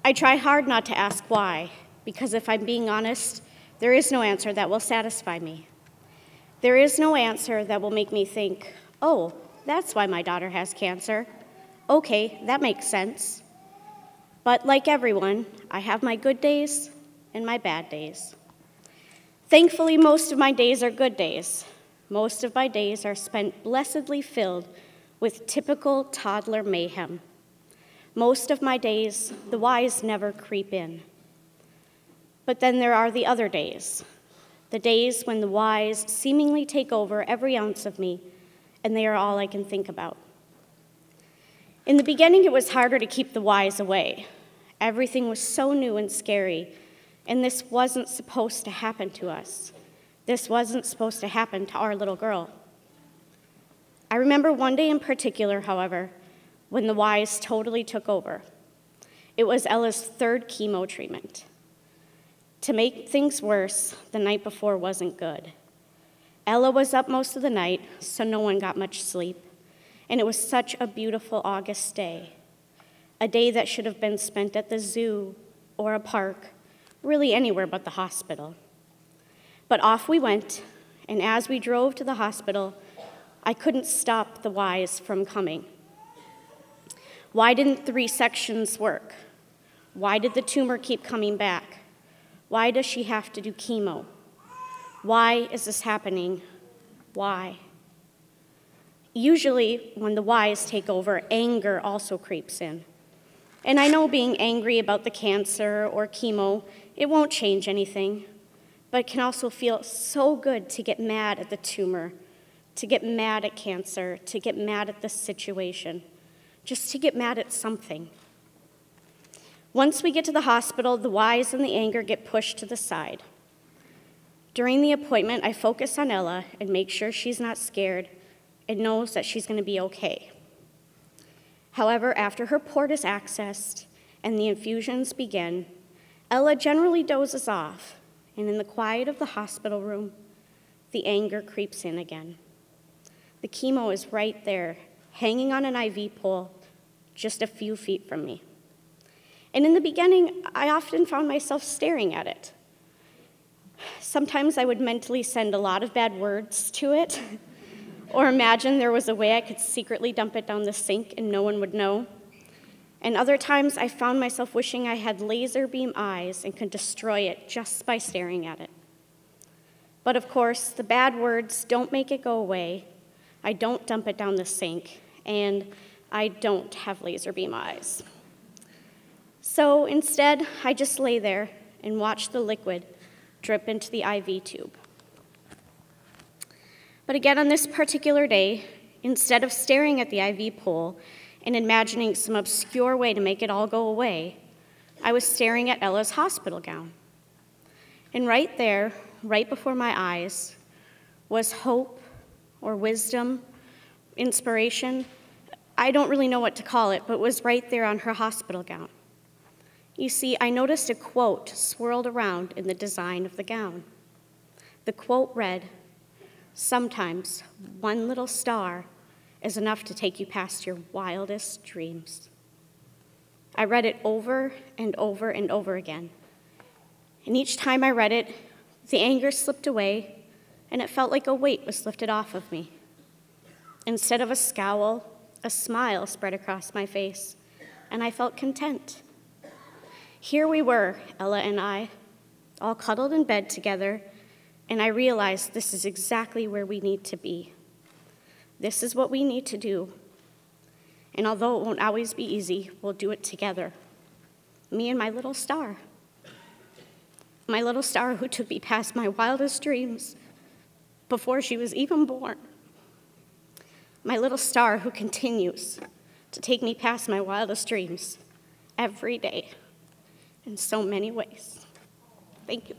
I try hard not to ask why, because if I'm being honest, there is no answer that will satisfy me. There is no answer that will make me think, oh, that's why my daughter has cancer. Okay, that makes sense. But like everyone, I have my good days and my bad days. Thankfully, most of my days are good days. Most of my days are spent blessedly filled with typical toddler mayhem. Most of my days, the whys never creep in. But then there are the other days, the days when the whys seemingly take over every ounce of me, and they are all I can think about. In the beginning, it was harder to keep the whys away. Everything was so new and scary, and this wasn't supposed to happen to us. This wasn't supposed to happen to our little girl. I remember one day in particular, however, when the whys totally took over. It was Ella's third chemo treatment. To make things worse, the night before wasn't good. Ella was up most of the night, so no one got much sleep. And it was such a beautiful August day, a day that should have been spent at the zoo or a park, really anywhere but the hospital. But off we went, and as we drove to the hospital, I couldn't stop the whys from coming. Why didn't the resections work? Why did the tumor keep coming back? Why does she have to do chemo? Why is this happening? Why? Usually, when the whys take over, anger also creeps in. And I know being angry about the cancer or chemo, it won't change anything, but it can also feel so good to get mad at the tumor, to get mad at cancer, to get mad at the situation, just to get mad at something. Once we get to the hospital, the whys and the anger get pushed to the side. During the appointment, I focus on Ella and make sure she's not scared and knows that she's going to be okay. However, after her port is accessed and the infusions begin, Ella generally dozes off, and in the quiet of the hospital room, the anger creeps in again. The chemo is right there, hanging on an IV pole just a few feet from me. And in the beginning, I often found myself staring at it. Sometimes I would mentally send a lot of bad words to it, or imagine there was a way I could secretly dump it down the sink and no one would know. And other times I found myself wishing I had laser beam eyes and could destroy it just by staring at it. But of course, the bad words don't make it go away. I don't dump it down the sink, and I don't have laser beam eyes. So instead, I just lay there and watch the liquid drip into the IV tube. But again, on this particular day, instead of staring at the IV pole and imagining some obscure way to make it all go away, I was staring at Ella's hospital gown. And right there, right before my eyes, was hope or wisdom, inspiration. I don't really know what to call it, but it was right there on her hospital gown. You see, I noticed a quote swirled around in the design of the gown. The quote read, "Sometimes one little star is enough to take you past your wildest dreams." I read it over and over and over again. And each time I read it, the anger slipped away, and it felt like a weight was lifted off of me. Instead of a scowl, a smile spread across my face, and I felt content. Here we were, Ella and I, all cuddled in bed together, and I realized this is exactly where we need to be. This is what we need to do. And although it won't always be easy, we'll do it together. Me and my little star. My little star who took me past my wildest dreams before she was even born. My little star who continues to take me past my wildest dreams every day in so many ways. Thank you.